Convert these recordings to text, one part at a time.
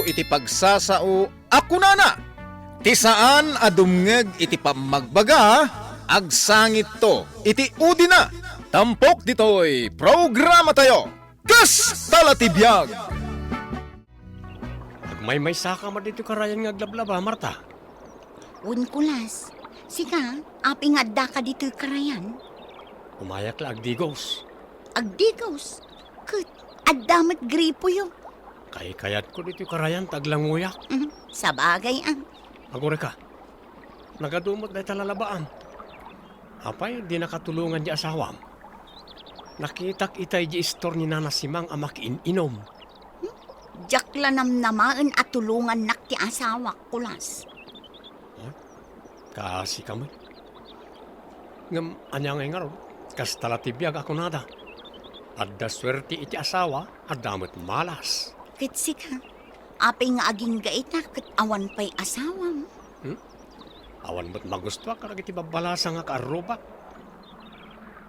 iti pagsasao ako na. Ti saan adumngeg iti pamagbaga, agsangit to iti udi na. Tampok ditoy programa tayo. Kas talatibiyag! May saka mo dito karayan nga aglablaba, Marta. Kulas, sika, aping adda ka dito karayan. Umayak la agdigos. Agdigos, kat addamat gripo yung. Kayat ko dito karayan taglanguyak. Sa bagay ang. Agore ka. Nagadumot na talalabaan. Apay, di nakatulungan di asawam. Nakitak itay di istor ni Nana Simang amak inom. Jakla namnamaan at tulungan nak ti asawa, kulas. Kasi kami. Ngam, anyang nga ron. Kas talatibiyag ako nada. Adda swerte iti asawa, at damot malas. Kat sika, aping nga aging gaita kat awan pa'y asawa mo. Awan mo't magusto ka iti babalasang nga kaarubat.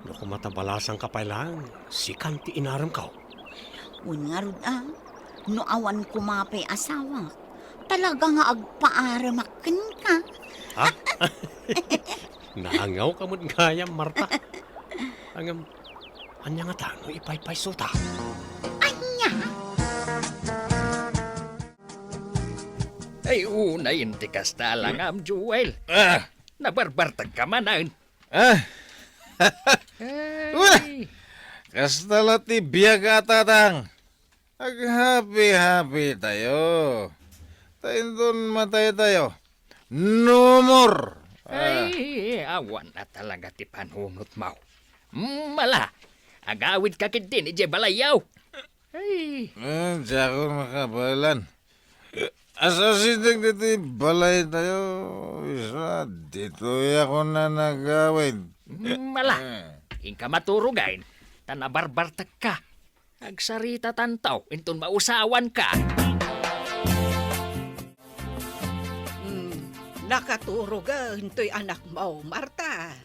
No kumatabalasang kapailang, sikan ti inaram ka. Nga rod no awan kumapay asawa, talaga nga agpaaramakin ka. Ha? Nahangaw ka mo't gayam, Marta. Angam, anya nga tano ipaypay suta. Anya? Ay, unay hindi kasta lang am, Joel. Nabarbartag ka manan. Uy! Kastalatibiyag atatang. Ag-happy tayo. Taindon matay tayo. No more! Ay, awan na talaga ti panunot mo. Mala, agawid ka kit din, ije balayaw. Ay, Diyan ako makabalan. Asasitig dito balay tayo. Isa, dito ako na nagawid. mala. Ingka maturugain, tanabarbartag ka. Agsarita tantaw, inton mausawan ka. Nakaturo ka, hintoy anak mo, Marta.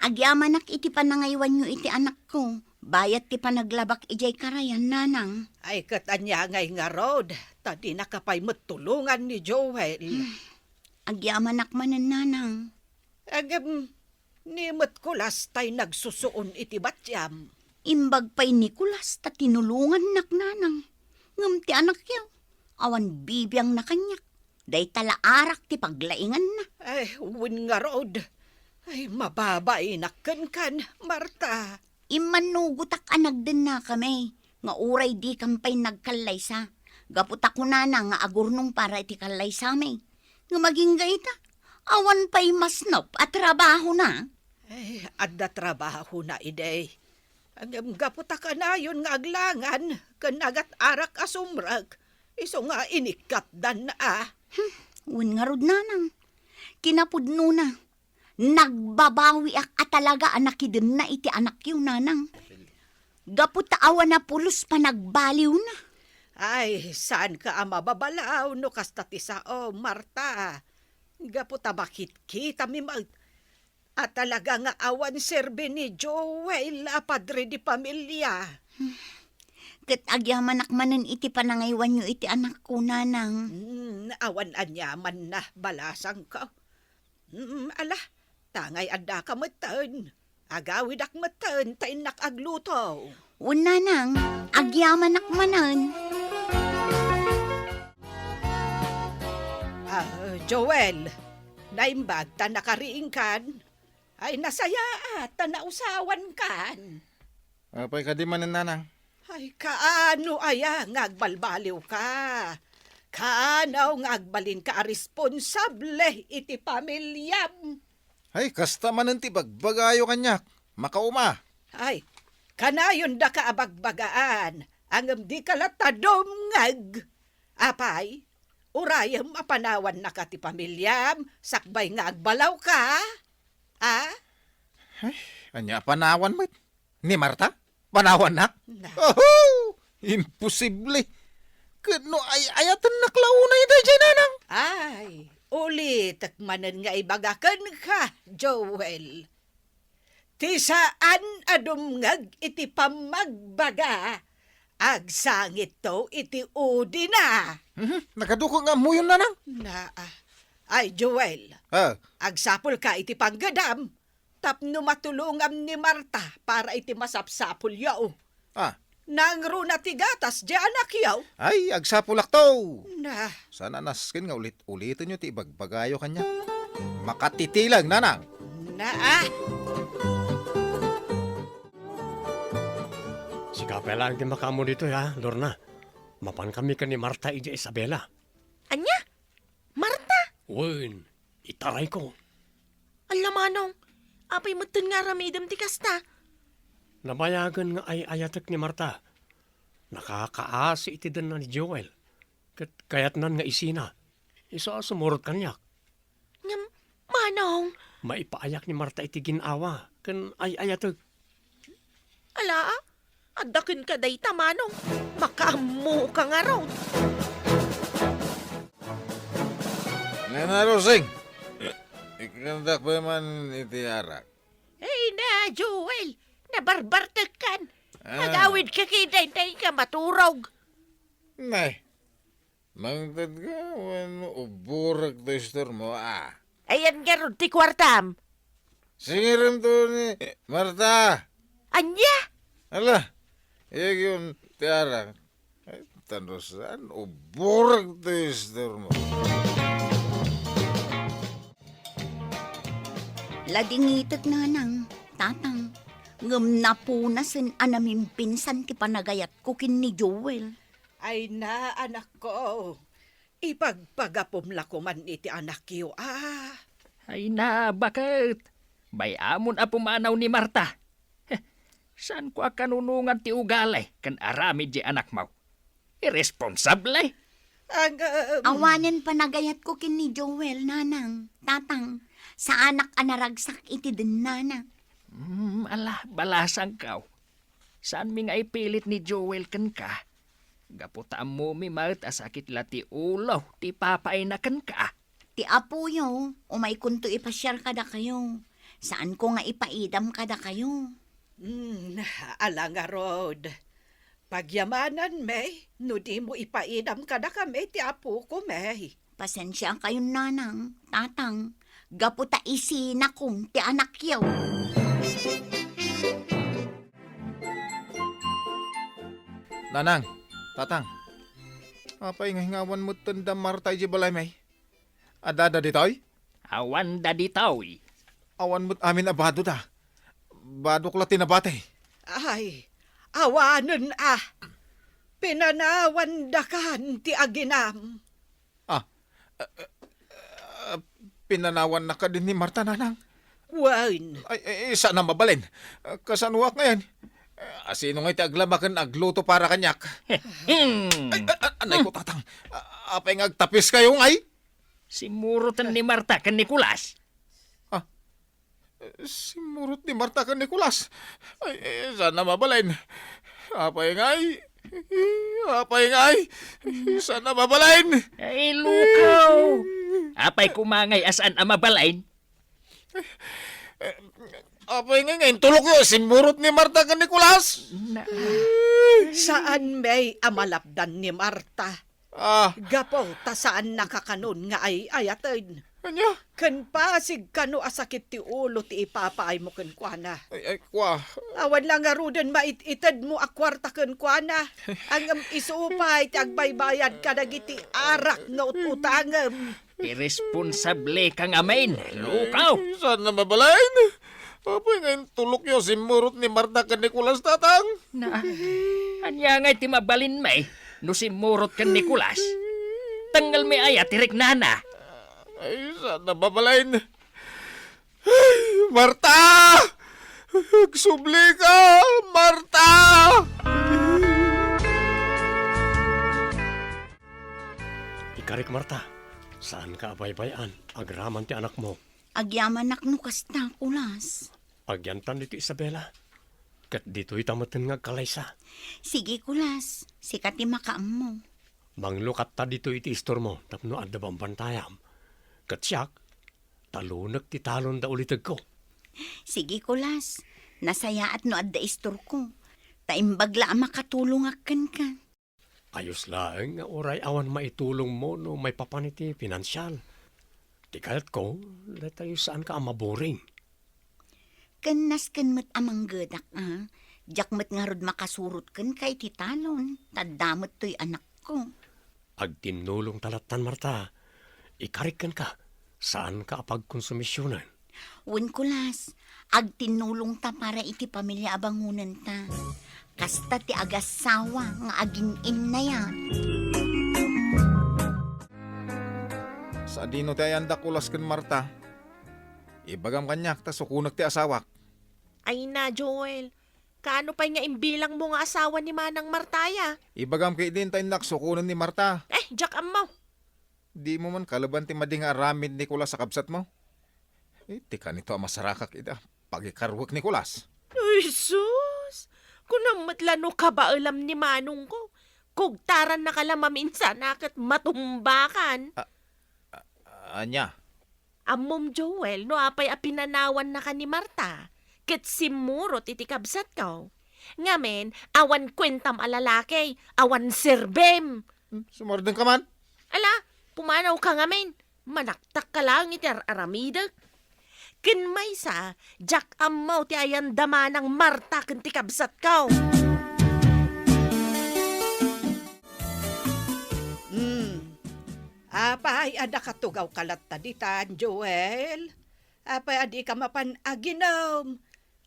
Agyaman nak iti panangaywan nyo iti anak ko. Bayat ti panaglabak ijay karayan, nanang. Ay katanya ngay nga rod, tadi nakapay matulungan ni Joel. Agyaman nak manan, nanang. Agam, ni matkulas tay nagsusuon iti batyam. Imbag pa'y Nicolas ta tinulungan nak, nanang. Ngam ti anak yaw. Awan bibiyang na kanyak. Day talaarak ti paglaingan na. Ay, win nga rod. Ay, mababay kan, Marta. Imanugutak anag din na kami. Nga uray di kampay nagkalaysa. Gaputak ko na nga agurnong para iti kalaysa may. Nga maging gaita, awan pa'y masnop at trabaho na. Ay, adda trabaho na iday. Ang gaputa ka na yun nga aglangan, kanagat arak asumrag. Iso nga inikat dan na Un nga rod, nanang. Kinapudno na. Nagbabawi at talaga anak idin na iti anak yun, nanang. Gaputaawa na pulos pa nagbaliw na. Ay, saan ka mababalaw no kastati sao, Marta? Gaputa bakit kita mi mag... At talaga nga awan serbi ni Joel, padre di pamilya. Kat agyaman nakmanan iti panangaywan nyo iti anak ko, nanang. Awan anyaman na balasang ka. Ala, tangay adda ka matan. Agawid ak matan, tain nak agluto. Un, nanang, agyaman nakmanan. Joel, naimbag ta nakariing kan. Ay nasaya at nausawan kan. Apay ka di manin, nanang. Ay kaano aya ngagbalbaliw ka. Kaanaw ngagbalin ka responsable iti pamilyam. Ay, kasta manin ti bagbagayo kanyak. Makauma. Ay, kanayon da ka abagbagaan. Ang di kalatadom Apay, urayam apanawan na ka ti pamilyam. Sakbay nga agbalaw ka. Anya panawan mo. Ni Marta? Panawan na? Na. Oh, imposible. Kano ay ayatan naklaunay da dyan, nanang. Ay, ulit manan nga ibagakan ka, Joel. Ti saan adumngag iti pamagbaga Agsangit to iti udi na. Nakaduko nga mo yun, nanang. Na, ay Joel, agsapol ka iti panggadam. Tapno matulungam ni Marta para iti masapsapol yaw. Nangro na tigatas di anak yaw. Ay, agsapulak to. Na, Sana naskin nga ulitin nyo ti ibagbagayo kanya. Makatitilang, nanang. na Si Kapela ang di makamo dito ha, Lorna. Mapan kami ka ni Marta ija Isabela. Anya? Marta? Wen, itaray ko. Alam manong, apay matun nga ramidam ti kasta. Nabayagan nga ay ayatek ni Marta. Nakakaasi iti dan na ni Joel. Kayat nan nga isina. Isa sumurot kanyak. Ngam, manong, Maipaayak ni Marta iti ginawa. Kan ay ayatek. ala, adakin ka dayta manong. Makaamu ka nga raw. Nana Rosing, ikandak ba man iti arak? Ay na, Joel, nabarbartag kan. Nagawid ka kitay ka maturog. Nay, mangtad ka, wano uburag to istor mo, Ayan nga ron ti kwartam. Singiram to ni Marta. Anya? Ala, iyag yun ti arak. Ay, tanusan, uburag to istor mo. Ladingitet nanang, tatang. Ngam na po na sin anamin pinsan ti panagayat ko kin ni Joel. ay na anak ko. Ipagpagapom la ko man iti anak yo. Ay na, bakit? Bayamon a pumanaw ni Marta. Saan ko akanunungan ti ugalay kan aramid di anak mo? Irresponsable. Ang Awanen panagayat ko kin ni Joel, nanang, tatang. Sa anak anaragsak iti din nanang. Ala, balasang kaw. Saan mi nga ipilit ni Joel kan ka? Gaputaan mo mi maut asakit la ti ulo, ti papay na kan ka. Ti apo yo, umay kunto ipasyar kada kayo. Saan ko nga ipaidam kada kayo? ala nga rod. Pagyamanan may, no di mo ipaidam kada kami ti apo ko may. Pasensya kayo nanang, tatang. Gaputa isina kong ti anak yaw. Nanang, tatang. Apay nga hingawan mo tanda Marta iji balay may. Adada ditoy? Awan da ditawi. Awan mo't amin abado da. Badok la tinabate. Ay, awanan Pinanawan dakan ti aginam. Pinanawan na ka din ni Marta, nanang. Wan, Ay, sana mabalin. Kasanuak ngayon. Sino nga iti aglabakan agluto para kanyak? Anay ko, tatang. Apay nga agtapis kayo ngay? Simurutan ni Marta kan Nicolas. Simurot ni Marta ka Nicolas. Ay, sana mabalin. Apay ngay. Apay ngay. Sana mabalin. Ay, lukaw. Apay kumangay asaan ang mabalain. Apay ngay ngayon. Tulok yun. Simurot ni Marta ka Nicolas. saan may amalapdan ni Marta? Gapo, ta saan nakakanon nga ay ayatid. Anya? Kan pasig kano asakit ti ulo ti ipapaay mo kan kuana. Ay, kwa. Awan lang nga ruden maititad mo akwarta kan kuana. Ang isupay ti agbaybayad ka dagiti arak na ututangam. Irresponsable kang amain. Lukaw. Sana mabalain. Apay ngayon tulok yun. Simurot ni Marta ka Nicolas, tatang. Anya ngay ti mabalin may. No simurot kan Nicolas. Tanggal may ayat tirik nana. Ay, sana babalain. Ay, Marta! Agsubli ka, Marta! Ikarik Marta, saan ka abaybayan? Agraman ti anak mo. Agyaman nakno kasta kulas. Agyantan dito Isabela. Kat dito'y tamatin nga kalaysa. Sige kulas, sikat ti makaam mo. Manglukat ta dito iti istor mo, tapno adda bang bantayam. Kat siyak, talunak ti talon da ulitag ko. Sige kulas, nasaya at no adda istor ko. Taimbagla makatulong akan ka. Ayos lang nga oray awan maitulong mo no may papaniti pinansyal. Tikalat ko, tayo saan ka maboring. Kanas kan met amang gedak Jak met nga rod makasurot kan kay titalon. Tadamot to'y anak ko. Agtinulong talatan Marta, ikarikan ka, saan ka apagkonsumisyonan? Wen kulas, agtinulong ta para iti pamilya abangunan ta. Kasta ti agasawa nga agin na yan. Sa dino ti ayanda kulas ken Marta. Ibagam kanyak ta sukunag ti asawak. Ay na, Joel. Kaano pa nga imbilang mo nga asawa ni Manang Martaya? Ibagam kay din tayo naksukunan ni Marta. Jack amaw. Di mo man kalaban ti mading aramid ni Kulas sa kabsat mo. Tika nito masarakak ita. Pagikarwak ni Kulas. Ay, sus! Kung namatlano ka ba alam ni Manong ko? Kugtaran na kala maminsan akat matumbakan. Anya. Amom Joel, no apay apinanawan na ka ni Marta. Ket simurot iti kabsat ko. Ngamen, awan kwentam alalaki, awan serbem. Sumardeng ka man. Ala, pumanaw ka ngamen. Manaktak ka lang iti aramidag. Kinmaysa, Jack amaw ti ayan dama ng Marta ken ti kabsat ko. Apay, ada katugaw kalat taditan, Joel. Apay, adi ka mapanaginom.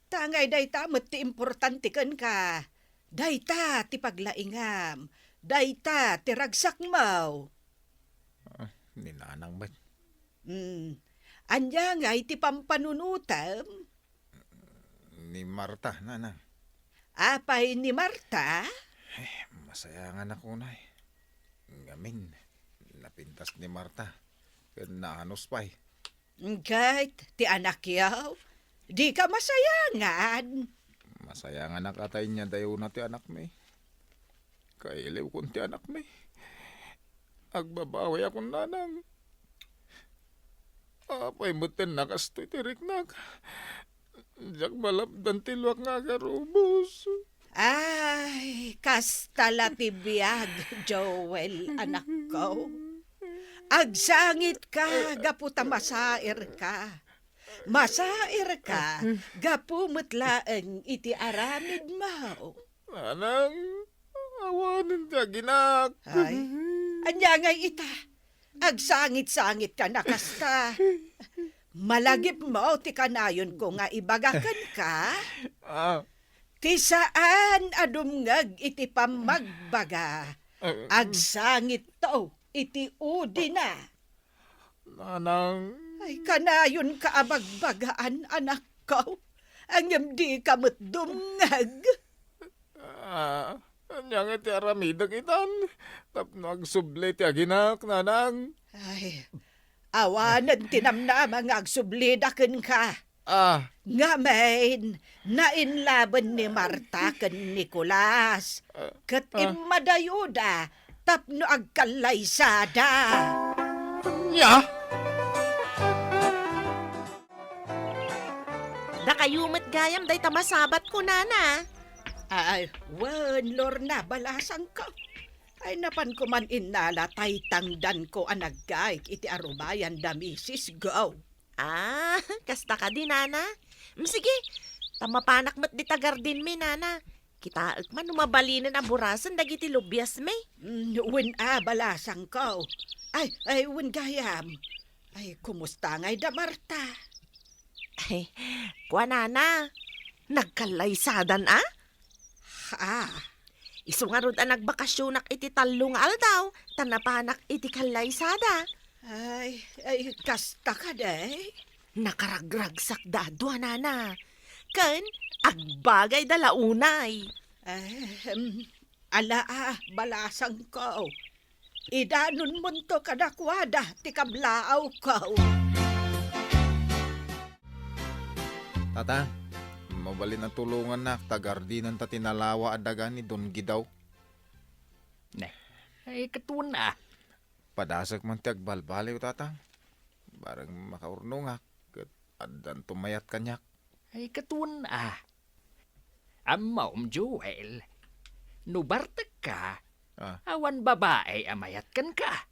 Tangay dayta, ti importante kan ka. Dayta, ti paglaingam. Dayta, ti ragsak mo. Ninanang ba? Anya nga, ti pampanunutam. Ni Marta, nanang. Apay ni Marta. Masaya nga na kunay. Ngamin, napintas ni Marta. Ken naanos pa'y. Kahit ti anak yaw, di ka masayangan. Masaya nga nakatay niya dayo na ti anak may. Kailiw kong ti anak may. Agbabawi akong nanang. Apay mutin nakastoy ti riknag. Jak malapdan ti luwak nga garubos. Ay, kastala ti biyag, Joel, anak ko. Agsangit ka, gaputa masair ka. Masair ka, gapumutlaeng iti aramid mo. Nanang, awanin ti ginak. Ay, anya nga ita, agsangit-sangit ka na kasta. Malagip mo, ti kanayon ko nga ibagakan ka. Ti saan adumngag iti pamagbaga. Agsangit to, iti udi na. Nanang, Ay, kanayon ka abagbagaan, anak ko. Ang di ka dumngag. anya nga ti aramidag itan. Tapno agsubli ti aginak, nanang. Ay, awanan tinamnama nga agsublidaken ka. Ngamen, nainlaban ni Marta ken Nicolas. Ket imadayuda, tapno agkalaysada. Nya? Nakayumat gayam day tamasabat ko, nana. Ay, wan, Lorna, balasang ka. Ay, napan ko man inalatay tangdan ko anagay iti arubayan da Mrs. Go. Kasta ka din, nana. Sige, tamapanak mat di tagar din mi, nana. Kita man umabalinan ang burasan dagiti lubyas mi. Wen balasang ko. Ay, wen gayam. Ay, kumusta ngay da Marta? Ay, kuwa, nana. Nagkalaysadan, Isu nga rod ang nagbakasyonak iti talong aldaw, tanapanak iti kalaysada. Ay, kasta ka day. Nakaragragsak dadwa, nana. Ken, agbagay dalaunay. Balasang ko. Idanon mo to kadakwada, ti kablaaw ko. Tata, mabalin ang tulungan na tagardinan ta tinalawa at daga ni Don Gidaw. Ay, katun na. Padasak man ti agbalbaliw, tata. Barang makaurnungak. Adan tumayat kanyak. Ay, katun na. Amaw, Joel. Nubartag ka, Ah, awan babae amayat kan ka.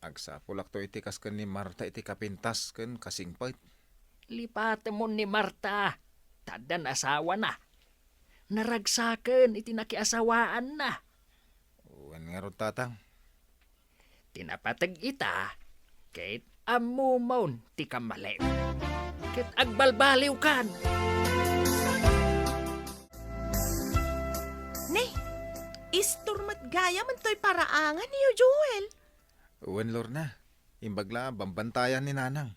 agsapulak to iti kas ken ni Marta iti kapintas ken kasingpait. Lipat mo ni Marta. Tadan asawa na. Naragsaken iti nakiasawaan na. Uwan nga ron tatang. Tinapatag ita, kahit amumon ti kamalew. Kahit agbalbaliw kan. Ne, isturmat gaya man to'y paraangan niyo, Joel. Uwan Lorna. Imbagla bambantayan ni Nanang.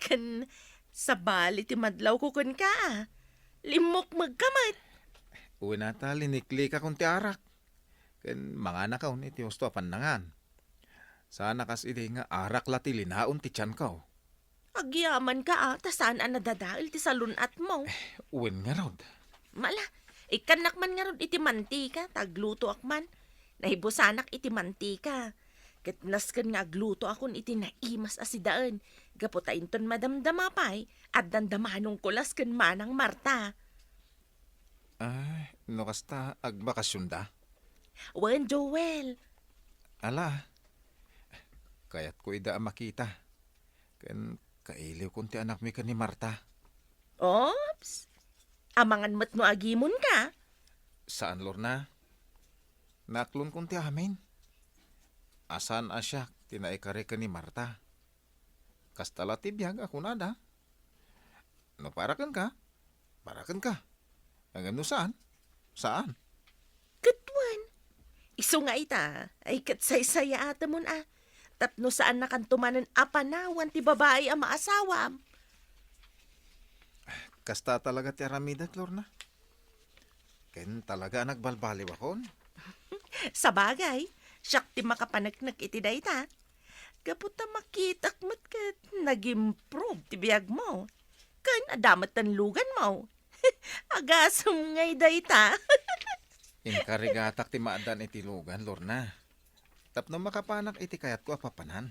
Kan sa bali ti madlaw ko kun ka. Limok magkamot. Uwan nata linikli ka kung ti arak. Ken mga nakaw ni ti husto panangan. Sana kas iti nga arak lati linaon ti tiyan kaw. Agyaman ka ta saan ang nadadail ti salunat mo. Uwan nga rod. Mala, ikanak man nga ron iti mantika, tagluto akman. Nahibusanak iti mantika. Katnaskan nga agluto akon iti naimas asidaan. Gaputain ton madamdama pa'y at dandamanong kulas kan manang Marta. Ay, no kasta agbakasyon da. Wen, Joel. Ala, kayat ko ida makita. Ken kailiw kung ti anak mi ka ni Marta. Ops, amangan mat no agimon ka. Saan Lorna? Naklon kung ti amin. Asan asyak tinaikari ka ni Marta. Kastala ti biyag ako nada. No parakan ka? Parakan ka. Hanggang no saan? Saan? Katwan. Iso nga ita, ay katsaysaya ata mo na. Tapno saan nakantumanan apanawan ti babae ang maasawa. Kasta talaga ti aramidat Lorna. Ken talaga nagbalbaliw akon. Sa bagay, siyak ti makapanagnak iti dayta. Kaputa makitak mat kat nag-improve ti biyag mo. Kan adamat tan lugan mo. Agasam ngay dayta. Inkarigatak ti maadan iti lugan Lorna. Tapno makapanak iti kayat ko apapanan.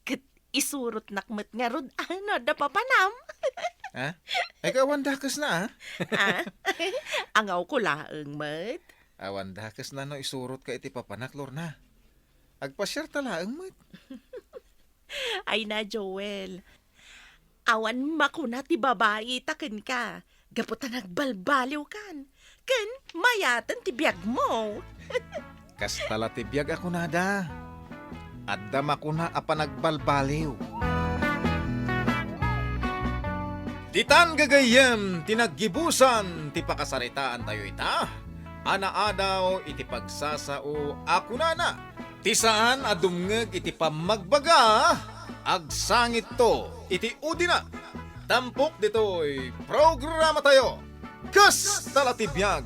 Kat isurot nakmat nga rod ano da papanam. Ha? Ay kawan dakas na ha? Ah, angaw ko laeng mat. Awan dakas na no isurot ka iti papanak Lorna. Agpasyar talaang mat. Ay na, Joel. Awan makuna ti babae taken ka. Gaputa nagbalbaliw kan. Ken mayatan ti biyag mo. Kastala ti biyag ako nada. Addam ako na apa nagbalbaliw. Ditan gagayem, tinaggibusan, ti pakasaritaan tayo ita. Anaadaw iti pagsasao ako na. Ti saan adumngeg iti pamagbaga, agsangit to iti udina. Tampok dito'y programa tayo. Kas talatibiyag